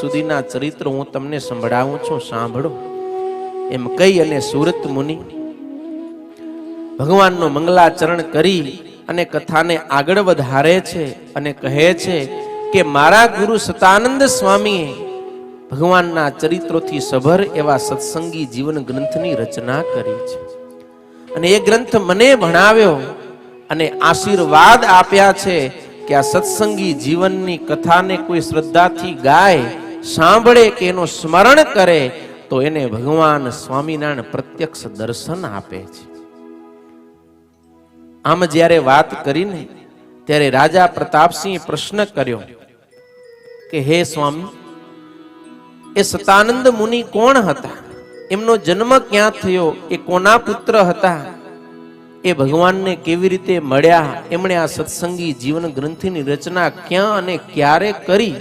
સુધીના ચરિત્રો હું તમને સંભળાવું છું, સાંભળો. એમ કહી અને સુરત મુનિ ભગવાનનો મંગલાચરણ કરી અને કથાને આગળ વધારે છે અને કહે છે કે મારા ગુરુ સતાનંદ સ્વામીએ ભગવાનના ચરિત્રોથી સભર એવા સત્સંગી જીવન ગ્રંથની રચના કરી છે અને એ ગ્રંથ મને ભણાવ્યો અને આશીર્વાદ આપ્યા છે કે આ સત્સંગી જીવનની કથાને કોઈ શ્રદ્ધાથી ગાય, સાંભળે કે એનું સ્મરણ કરે તો એને ભગવાન સ્વામિનારાયણ પ્રત્યક્ષ દર્શન આપે છે. આમ જ્યારે વાત કરીને ત્યારે રાજા પ્રતાપસિંહે પ્રશ્ન કર્યો કે હે સ્વામી, એ સતાનંદ મુનિ કોણ હતા? એમનો જન્મ ક્યાં થયો? એ કોના પુત્ર હતા? એ ભગવાનને કેવી રીતે મળ્યા? એમણે આ સત્સંગી જીવન ગ્રંથની રચના ક્યાં અને ક્યારે કરી?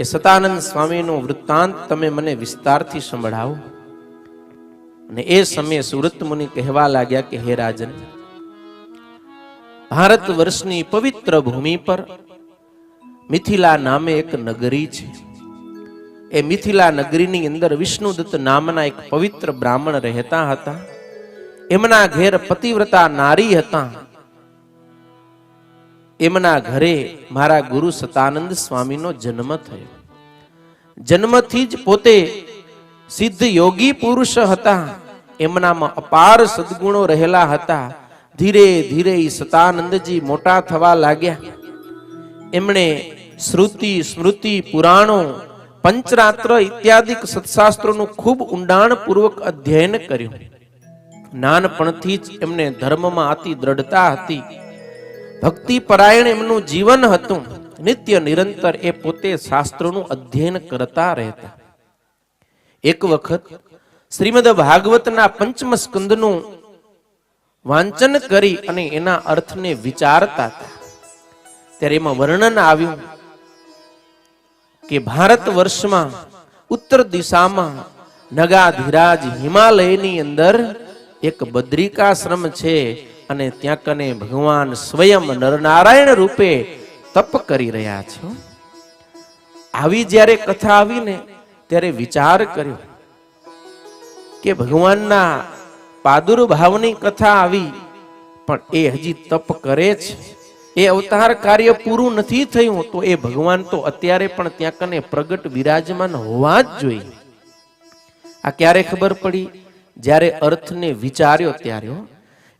એ સતાનંદ સ્વામીનો વૃત્તાંત તમે મને વિસ્તારથી સંભળાવો. અને એ સમયે સુરત મુનિ કહેવા લાગ્યા કે હે રાજન, ભારત વર્ષની પવિત્ર ભૂમિ પર મિથિલા નામે એક નગરી છે. એ મિથિલા નગરીની અંદર વિષ્ણુદત્ત નામના એક પવિત્ર બ્રાહ્મણ રહેતા હતા. એમના ઘેર પતિવ્રતા નારી હતા. એમના ઘરે મારા ગુરુ સતાનંદ સ્વામીનો જન્મ થયો. જન્મથી જ પોતે સિદ્ધ યોગી પુરુષ હતા. એમનામાં અપાર સદગુણો રહેલા હતા. ધીરે ધીરે સતાનંદજી મોટા થવા લાગ્યા. એમણે શ્રુતિ, સ્મૃતિ, પુરાણો, પંચરાત્ર ઇત્યાદિક સત્શાસ્ત્રોનું ખૂબ ઊંડાણપૂર્વક અધ્યયન કર્યું. નાનપણથી જ એમને ધર્મમાં અતિ દ્રઢતા હતી. ભક્તિ પરાયણ એમનું જીવન હતું. નિત્ય નિરંતર એ પોતે શાસ્ત્રોનું અધ્યયન કરતા રહેતા. એક વખત શ્રીમદ ભાગવતના પંચમ સ્કંદનું વાંચન કરી અને એના અર્થને વિચારતા હતા. ત્યારે એમાં વર્ણન આવ્યું કે ભારત વર્ષમાં ઉત્તર દિશામાં નગાધીરાજ હિમાલયની અંદર એક બદ્રિકાશ્રમ છે અને ત્યાં કને ભગવાન સ્વયં નરનારાયણ રૂપે તપ કરી રહ્યા છે. આવી જ્યારે કથા આવીને ત્યારે વિચાર કર્યો કે ભગવાનના પાદુર્ભાવની કથા આવી, પણ એ હજી તપ કરે છે. એ અવતાર કાર્ય પૂરું નથી થયું તો એ ભગવાન તો અત્યારે પણ ત્યાં કને પ્રગટ વિરાજમાન હોવા જ જોઈએ. આ ક્યારે ખબર પડી? જ્યારે અર્થને વિચાર્યો ત્યારે.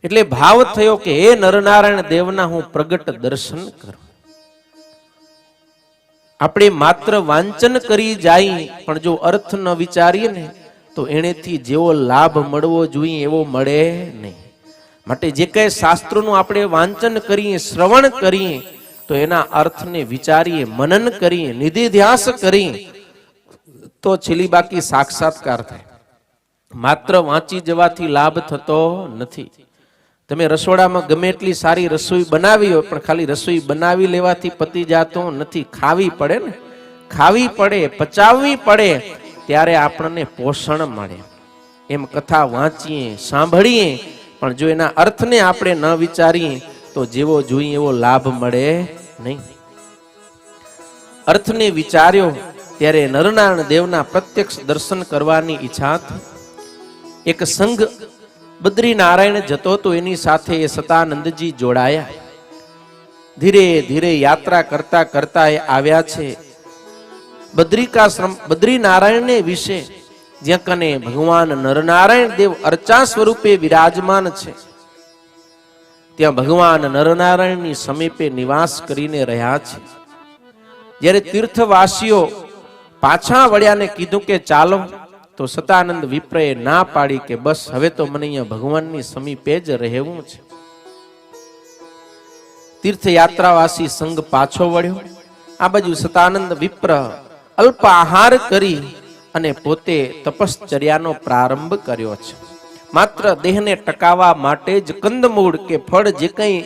એટલે ભાવ થયો કે હે નરનારાયણ દેવના હું પ્રગટ દર્શન કરું. આપણે માત્ર વાંચન કરી જાય પણ જો અર્થ ન વિચારીએ ને તો એનેથી જેવો લાભ મળવો જોઈએ એવો મળે નહીં. માટે જે કઈ શાસ્ત્રોનું આપણે વાંચન કરીએ, શ્રવણ કરીએ તો એના અર્થને વિચારીએ, મનન કરીએ, નિધિધ્યાસ કરીએ તો છેલ્લી બાકી સાક્ષાત્કાર થાય. માત્ર વાંચી જવાથી લાભ થતો નથી. તમે રસોડામાં ગમે એટલી સારી રસોઈ બનાવી હોય પણ ખાલી રસોઈ બનાવી લેવાથી પતી જાતો નથી. ખાવી પડે ને, ખાવી પડે, પચાવવી પડે, ત્યારે આપણને પોષણ મળે. એમ કથા વાંચીએ, સાંભળીએ પણ જો એના અર્થને આપણે ન વિચારીએ તો જેવો જોઈએ એવો લાભ મળે નહીં. અર્થને વિચાર્યો ત્યારે નરનારાયણ દેવના પ્રત્યક્ષ દર્શન કરવાની ઈચ્છા હતી. એક સંઘ બદ્રીનારાયણ જતો તો એની સાથે એ સતાનંદજી જોડાયા. ધીરે ધીરે યાત્રા કરતા કરતા એ આવ્યા છે બદ્રિકાશ્રમ, બદ્રીનારાયણને વિશે, જ્યાં કને ભગવાન નરનારાયણ દેવ અર્ચા સ્વરૂપે વિરાજમાન છે. ત્યાં ભગવાન નરનારાયણની સમીપે નિવાસ કરીને રહ્યા છે. જ્યારે તીર્થવાસીઓ પાછા વળ્યાને કીધું કે ચાલો, તો સતાનંદ વિપ્રએ ના પાડી કે બસ હવે તો મને અહીંયા ભગવાનની સમીપે જ રહેવું છે. તીર્થયાત્રાવાસી સંઘ પાછો વળ્યો. આ બાજુ સતાનંદ વિપ્ર અલ્પ આહાર કરી અને પોતે તપશ્ચર્યાનો પ્રારંભ કર્યો છે. માત્ર દેહને ટકાવવા માટે જ કંદમૂળ કે ફળ જે કંઈ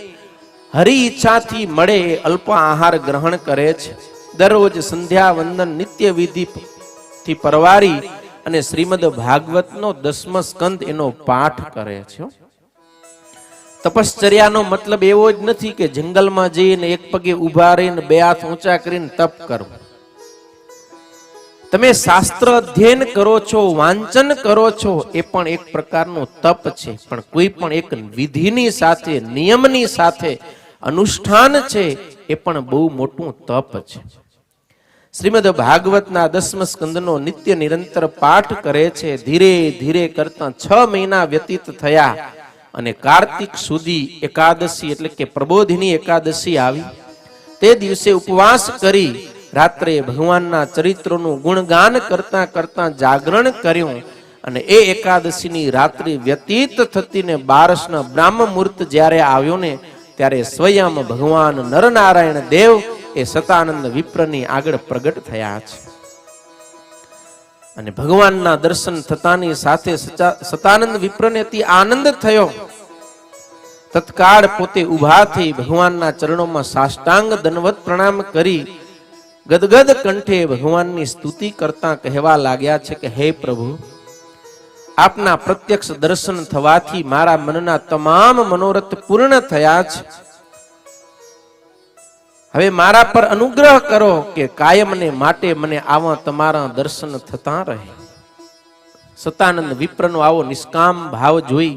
હરી ઈચ્છાથી મળે એ અલ્પ આહાર ગ્રહણ કરે છે. દરરોજ સંધ્યા વંદન નિત્ય વિધિથી પરવારી અને શ્રીમદ ભાગવતનો 10મો સ્કંદ એનો પાઠ કરે છે. તપશ્ચર્યાનો મતલબ એવો જ નથી કે જંગલમાં જઈને એક પગે ઊભા રહીને બે હાથ ઊંચા કરીને તપ કરવું. તમે શાસ્ત્ર અધ્યયન કરો છો, વાંચન કરો છો, એ પણ એક પ્રકારનું તપ છે, પણ કોઈ પણ એક વિધિની સાથે, નિયમની સાથે અનુષ્ઠાન છે, એ પણ બહુ મોટું તપ છે. શ્રીમદ ભાગવતના 10મ સ્કંદનો નિત્ય નિરંતર પાઠ કરે છે. ધીરે ધીરે કરતા 6 મહિના વ્યતીત થયા અને કાર્તિક સુધી એકાદશી એટલે કે પ્રબોધિની એકાદશી આવી. તે દિવસે ઉપવાસ કરી રાત્રે ભગવાનના ચરિત્રોનું ગુણગાન કરતા કરતા જાગરણ કર્યું અને એ એકાદશીની રાત્રિ વ્યતીત થતી ને બારસના બ્રાહ્મ મુહૂર્ત જ્યારે આવ્યો ને ત્યારે સ્વયં ભગવાન નરનારાયણ દેવ એ સતાનંદ વિપ્રની આગળ પ્રગટ થયા છે. અને ભગવાનના દર્શન થતાની સાથે સતાનંદ વિપ્રને અતિ આનંદ થયો. તત્કાળ પોતે ઊભા થઈ ભગવાનના ચરણોમાં સાષ્ટાંગ દંડવત પ્રણામ કરી ગદગદ કંઠે ભગવાનની સ્તુતિ કરતા કહેવા લાગ્યા છે કે હે પ્રભુ, આપના પ્રત્યક્ષ દર્શન થવાથી મારા મનના તમામ મનોરથ પૂર્ણ થયા છે. હવે મારા પર અનુગ્રહ કરો કે કાયમને માટે મને આવા તમારા દર્શન થતા રહે. સતાનંદ વિપ્રનો આવો નિષ્કામ ભાવ જોઈ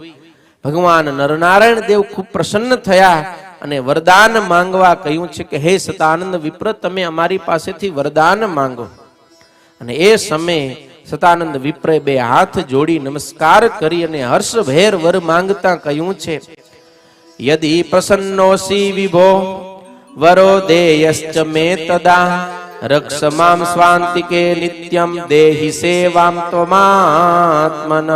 ભગવાન નરનારાયણ દેવ ખૂબ પ્રસન્ન થયા અને વરદાન માંગવા કહ્યું છે કે હે સતાનંદ વિપ્ર, તમે અમારી પાસેથી વરદાન માંગો. અને એ સમયે સતાનંદ વિપ્રે 2 હાથ જોડી નમસ્કાર કરી અને હર્ષભેર વર માંગતા કહ્યું છે, યદિ પ્રસન્નોસી વિભો વરો દેયશ્ચ મે તદા રક્ષ મામ સ્વાંતિકે નિત્યમ દેહી સેવામ ત્વમાત્મનઃ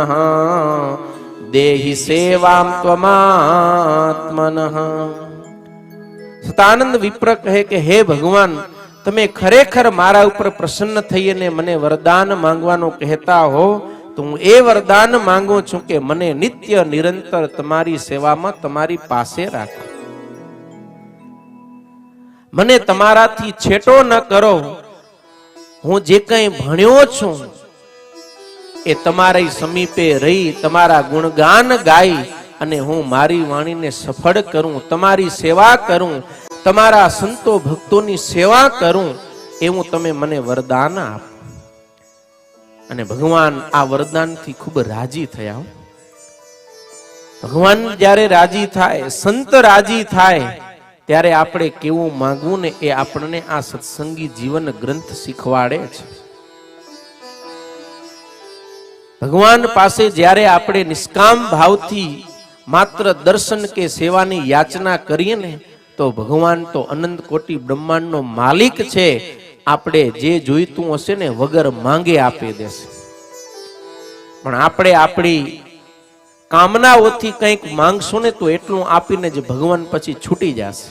દેહી સેવામ ત્વમાત્મનઃ. સતાનંદ વિપ્ર કહે કે હે ભગવાન, તમે ખરેખર મારા ઉપર પ્રસન્ન થઈને મને વરદાન માંગવાનું કહેતા હો તો હું એ વરદાન માંગુ છું કે મને નિત્ય નિરંતર તમારી સેવામાં તમારી પાસે રાખો. મને તમારાથી છેટો ન કરો. હું જે કંઈ ભણ્યો છું એ તમારી સમીપે રહી તમારા ગુણગાન ગાઈ અને હું મારી વાણીને સફળ કરું, તમારી સેવા કરું, તમારા સંતો ભક્તોની સેવા કરું, એવું તમે મને વરદાન આપો. અને ભગવાન આ વરદાનથી ખૂબ રાજી થયા. ભગવાન જ્યારે રાજી થાય, સંત રાજી થાય, ત્યારે આપણે કેવું માંગવું ને એ આપણને આ સત્સંગી જીવન ગ્રંથ શીખવાડે છે. ભગવાન પાસે જ્યારે આપણે નિષ્કામ ભાવથી માત્ર દર્શન કે સેવાની યાચના કરીએ ને તો ભગવાન તો અનંત કોટી બ્રહ્માંડનો માલિક છે. આપણે જે જોઈતું હશે ને વગર માંગે આપી દેશે. પણ આપણે આપણી કામનાઓથી કંઈક માંગશું ને તો એટલું આપીને જ ભગવાન પછી છૂટી જશે.